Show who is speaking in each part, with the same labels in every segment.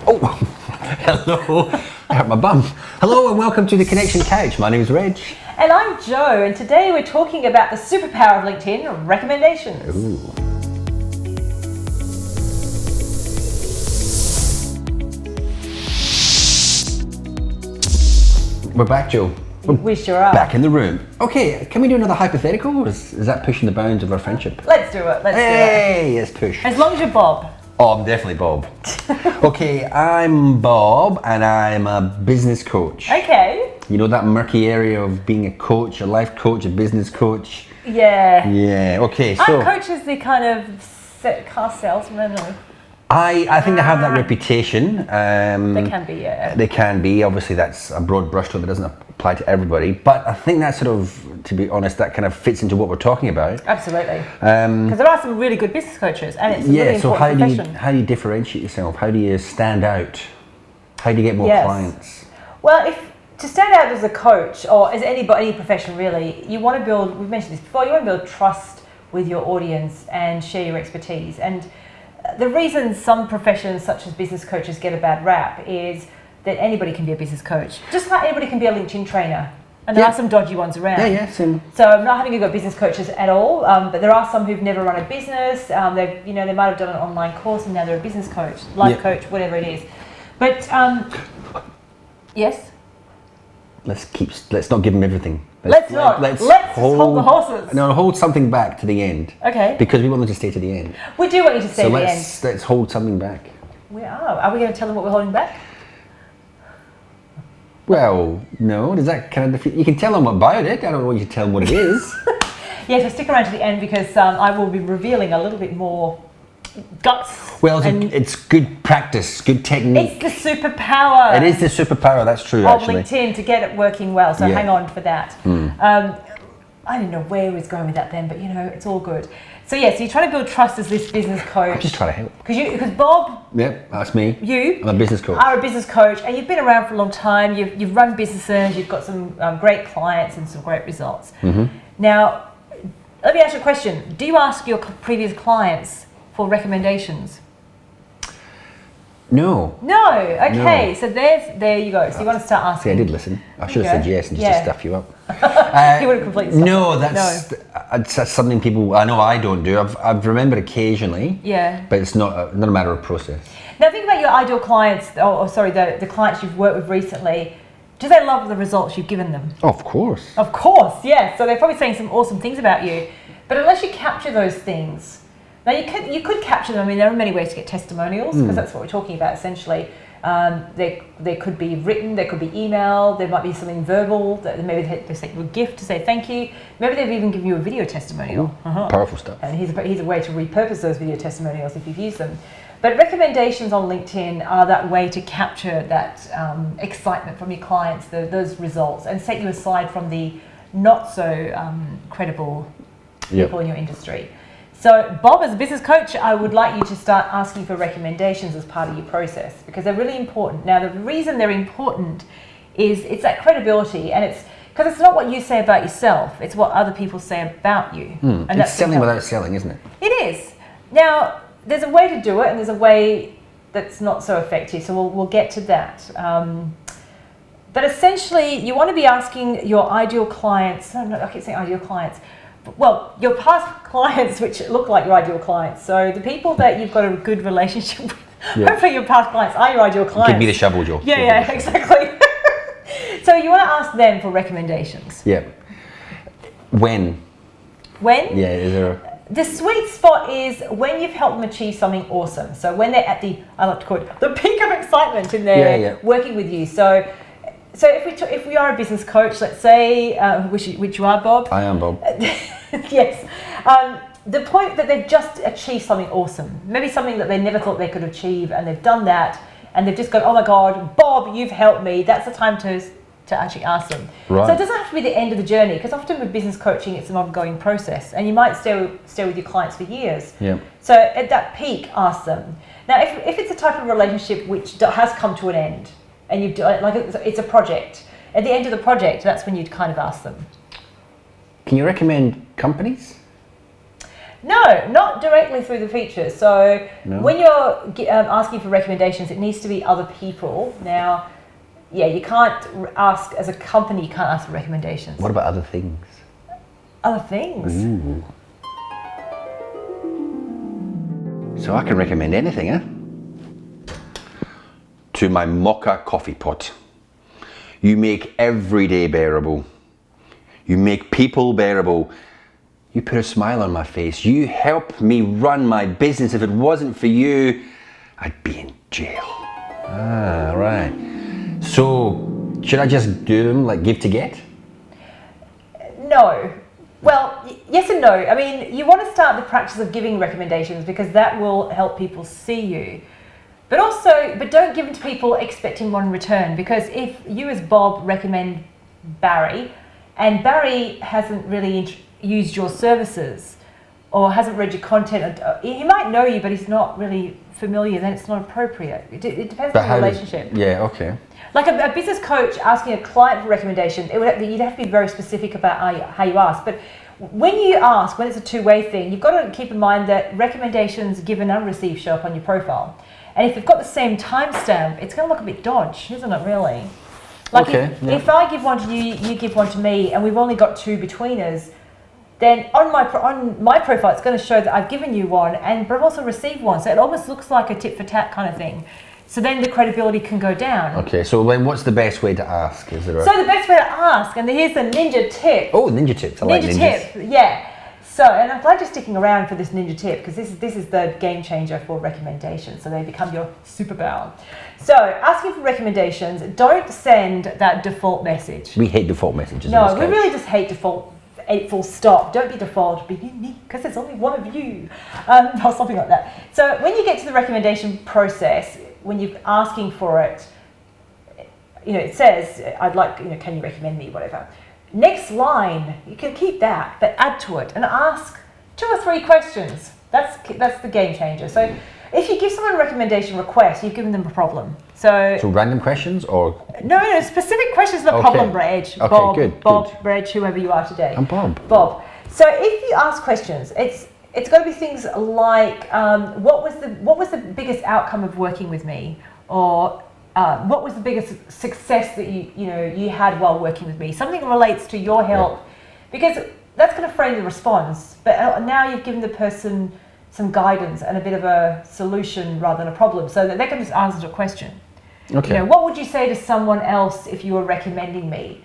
Speaker 1: Oh, hello. I hurt my bum. Hello and welcome to the Connection Couch. My name is Reg.
Speaker 2: And I'm Jo, and today we're talking about the superpower of LinkedIn, recommendations.
Speaker 1: Ooh. We're back, Jo.
Speaker 2: We sure are.
Speaker 1: Back in the room. Okay, can we do another hypothetical? Or is that pushing the bounds of our friendship?
Speaker 2: Let's do it.
Speaker 1: Hey, yes, push.
Speaker 2: As long as you're Bob.
Speaker 1: Oh, I'm definitely Bob. Okay, I'm Bob and I'm a business coach.
Speaker 2: Okay.
Speaker 1: You know that murky area of being a coach, a life coach, a business coach?
Speaker 2: Yeah.
Speaker 1: Yeah, okay, so...
Speaker 2: Aren't coaches the kind of car salesman? Or...
Speaker 1: I think they have that reputation.
Speaker 2: They can be, yeah.
Speaker 1: They can be. Obviously, that's a broad brushstroke that doesn't apply to everybody. But I think that sort of, to be honest, that kind of fits into what we're talking about.
Speaker 2: Absolutely. Because there are some really good business coaches, and it's a really important profession.
Speaker 1: How do you differentiate yourself? How do you stand out? How do you get more clients?
Speaker 2: Well, to stand out as a coach, or as any profession really, you want to build, we've mentioned this before, you want to build trust with your audience and share your expertise. And the reason some professions, such as business coaches, get a bad rap is that anybody can be a business coach. Just like anybody can be a LinkedIn trainer. And there are some dodgy ones around.
Speaker 1: Yeah, same.
Speaker 2: So I'm not having a go at business coaches at all, but there are some who've never run a business. They might have done an online course and now they're a business coach, life coach, whatever it is. But yes.
Speaker 1: Let's not give them everything.
Speaker 2: Let's hold the horses.
Speaker 1: No, hold something back to the end.
Speaker 2: Okay.
Speaker 1: Because we want them to stay to the end.
Speaker 2: We do want you to stay to the end.
Speaker 1: So let's hold something back.
Speaker 2: We are. Are we going to tell them what we're holding back?
Speaker 1: Well, no. Does that kind of defeat? You can tell them about it. I don't want you to tell them what it is.
Speaker 2: Yeah, so stick around to the end because I will be revealing a little bit more guts.
Speaker 1: Well, it's good practice, good technique.
Speaker 2: It's the superpower.
Speaker 1: It is the superpower, that's true,
Speaker 2: of
Speaker 1: actually.
Speaker 2: LinkedIn to get it working well, so hang on for that. I didn't know where he was going with that then, but it's all good. So so you're trying to build trust as this business coach.
Speaker 1: I'm just trying to help.
Speaker 2: Because Bob...
Speaker 1: Yep, that's me.
Speaker 2: I'm
Speaker 1: a business coach.
Speaker 2: Are a business coach, and you've been around for a long time. You've run businesses, you've got some great clients and some great results. Mm-hmm. Now, let me ask you a question. Do you ask your previous clients for recommendations?
Speaker 1: No.
Speaker 2: Okay. No. So there you go. So you want to start asking.
Speaker 1: See, I did listen. I should have said yes and just to stuff you up.
Speaker 2: You would have completely
Speaker 1: No, that's something people, I know I don't do. I've remembered occasionally.
Speaker 2: Yeah.
Speaker 1: But it's not a matter of process.
Speaker 2: Now think about your ideal clients, the clients you've worked with recently. Do they love the results you've given them?
Speaker 1: Of course.
Speaker 2: Of course, yeah. So they're probably saying some awesome things about you. But unless you capture those things, now you could capture them. I mean, there are many ways to get testimonials because that's what we're talking about essentially. They could be written, there could be email, there might be something verbal. That maybe they send you a gift to say thank you. Maybe they've even given you a video testimonial.
Speaker 1: Powerful stuff.
Speaker 2: And here's a way to repurpose those video testimonials if you've used them. But recommendations on LinkedIn are that way to capture that excitement from your clients, those results, and set you aside from the not so credible people in your industry. So Bob, as a business coach, I would like you to start asking for recommendations as part of your process because they're really important. Now, the reason they're important is it's that credibility, and it's because it's not what you say about yourself, it's what other people say about you.
Speaker 1: And it's selling without selling, isn't it?
Speaker 2: It is. Now, there's a way to do it, and there's a way that's not so effective, so we'll get to that. But essentially, you want to be asking your ideal clients, I keep saying ideal clients, well, your past clients, which look like your ideal clients. So the people that you've got a good relationship with, hopefully your past clients are your ideal clients.
Speaker 1: Give me the shovel, Joe.
Speaker 2: Yeah, exactly. So you want to ask them for recommendations.
Speaker 1: Yeah. When? Yeah, is there
Speaker 2: The sweet spot is when you've helped them achieve something awesome. So when they're at I like to call it the peak of excitement in their working with you. So if we are a business coach, let's say, which you are, Bob.
Speaker 1: I am, Bob.
Speaker 2: Yes. The point that they've just achieved something awesome, maybe something that they never thought they could achieve, and they've done that, and they've just gone, oh my God, Bob, you've helped me. That's the time to actually ask them.
Speaker 1: Right.
Speaker 2: So it doesn't have to be the end of the journey, because often with business coaching, it's an ongoing process, and you might stay with your clients for years.
Speaker 1: Yeah.
Speaker 2: So at that peak, ask them. Now, if it's a type of relationship which has come to an end, and you've it's a project, at the end of the project, that's when you'd kind of ask them.
Speaker 1: Can you recommend companies?
Speaker 2: No, not directly through the features. So
Speaker 1: No?
Speaker 2: when you're asking for recommendations, it needs to be other people. Now, yeah, you can't ask as a company. You can't ask for recommendations.
Speaker 1: What about other things?
Speaker 2: Other things.
Speaker 1: Ooh. So I can recommend anything, eh? To my mocha coffee pot. You make every day bearable. You make people bearable. You put a smile on my face. You help me run my business. If it wasn't for you, I'd be in jail. Ah, right. So, should I just do them like give to get?
Speaker 2: No. Well, yes and no. I mean, you want to start the practice of giving recommendations because that will help people see you. But don't give them to people expecting one in return, because if you as Bob recommend Barry and Barry hasn't really used your services or hasn't read your content, he might know you but he's not really familiar, then it's not appropriate. It depends on the relationship.
Speaker 1: Yeah, okay.
Speaker 2: Like a business coach asking a client for recommendation, you'd have to be very specific about how you ask. But when you ask, when it's a two-way thing, you've got to keep in mind that recommendations given and received show up on your profile. And if you've got the same timestamp, it's going to look a bit dodgy, isn't it, really? Like if I give one to you, you give one to me, and we've only got two between us, then on my profile, it's going to show that I've given you one, but I've also received one. So it almost looks like a tit for tat kind of thing. So then the credibility can go down.
Speaker 1: Okay, so then what's the best way to ask? Is there a...
Speaker 2: So the best way to ask, and here's the ninja tip.
Speaker 1: Oh, ninja tips. I like ninjas.
Speaker 2: Ninja tip, yeah. So, and I'm glad you're sticking around for this ninja tip, because this is the game changer for recommendations. So they become your superpower. So asking for recommendations, don't send that default message.
Speaker 1: We hate default messages.
Speaker 2: No, we really just hate default. Full stop. Don't be default. Be me, because there's only one of you, or something like that. So when you get to the recommendation process, when you're asking for it, it says, "I'd like, can you recommend me?" Whatever. Next line, you can keep that, but add to it and ask 2 or 3 questions. That's the game changer. So if you give someone a recommendation request, you've given them a problem. So
Speaker 1: random questions or?
Speaker 2: No, specific questions are the problem, Reg.
Speaker 1: Okay,
Speaker 2: Bob,
Speaker 1: good.
Speaker 2: Reg, whoever you are today.
Speaker 1: I'm Bob.
Speaker 2: Bob. So if you ask questions, it's got to be things like, what was the biggest outcome of working with me, or what was the biggest success that you had while working with me? Something that relates to your help, because that's going to frame the response. But now you've given the person some guidance and a bit of a solution rather than a problem, so that they can just answer a question.
Speaker 1: Okay.
Speaker 2: What would you say to someone else if you were recommending me?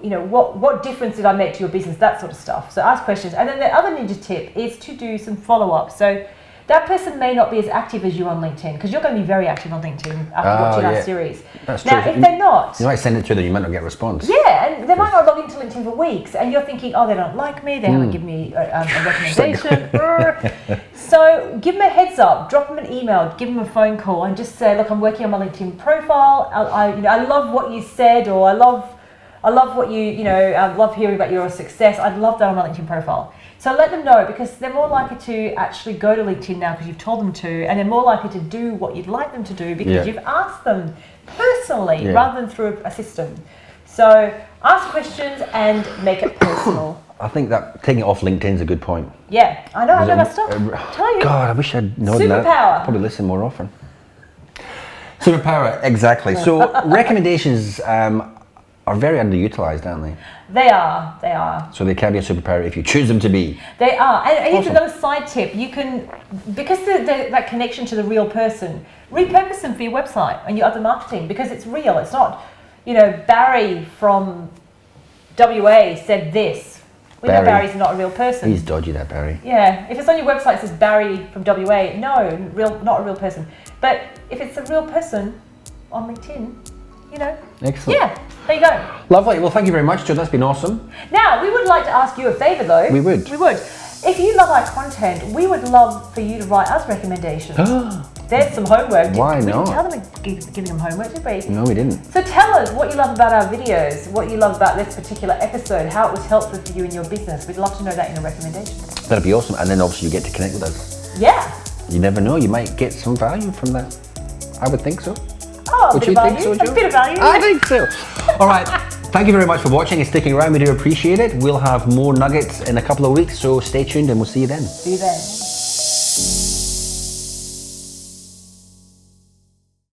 Speaker 2: What difference did I make to your business? That sort of stuff. So ask questions. And then the other ninja tip is to do some follow-up. So that person may not be as active as you on LinkedIn, because you're going to be very active on LinkedIn after watching our series.
Speaker 1: That's
Speaker 2: now,
Speaker 1: true.
Speaker 2: if they're not...
Speaker 1: You might send it to them, you might not get a response.
Speaker 2: Yeah, and they might not log into LinkedIn for weeks, and you're thinking, oh, they don't like me, they haven't given me a recommendation. So give them a heads up, drop them an email, give them a phone call, and just say, look, I'm working on my LinkedIn profile. I love what you said, or I love what I love hearing about your success. I'd love that on my LinkedIn profile. So let them know, because they're more likely to actually go to LinkedIn now because you've told them to, and they're more likely to do what you'd like them to do because you've asked them personally rather than through a system. So ask questions and make it personal.
Speaker 1: I think that taking it off LinkedIn is a good point.
Speaker 2: Yeah, I know that stuff. Tell you.
Speaker 1: God, I wish I'd known that.
Speaker 2: Superpower.
Speaker 1: Probably listen more often. Superpower, exactly. So recommendations are very underutilized, aren't they?
Speaker 2: They are.
Speaker 1: So they can be a superpower if you choose them to be.
Speaker 2: They are. And here's another side tip. You can, because that connection to the real person, repurpose them for your website and your other marketing, because it's real. It's not, Barry from WA said this. We know Barry's not a real person.
Speaker 1: He's dodgy, that Barry.
Speaker 2: Yeah. If it's on your website, it says Barry from WA. No, not a real person. But if it's a real person on LinkedIn,
Speaker 1: Excellent.
Speaker 2: Yeah, there you go.
Speaker 1: Lovely. Well, thank you very much, Joe. That's been awesome.
Speaker 2: Now, we would like to ask you a favour, though.
Speaker 1: We would.
Speaker 2: If you love our content, we would love for you to write us recommendations. There's some homework.
Speaker 1: Why not?
Speaker 2: We didn't tell them giving them homework, did we?
Speaker 1: No, we didn't.
Speaker 2: So tell us what you love about our videos, what you love about this particular episode, how it was helpful for you in your business. We'd love to know that in a recommendation.
Speaker 1: That'd be awesome. And then obviously you get to connect with us.
Speaker 2: Yeah.
Speaker 1: You never know. You might get some value from that. I would think so.
Speaker 2: Oh,
Speaker 1: Would you think so, Joe?
Speaker 2: A bit of value.
Speaker 1: I think so. All right. Thank you very much for watching and sticking around. We do appreciate it. We'll have more nuggets in a couple of weeks, so stay tuned and we'll see you then.
Speaker 2: See you then.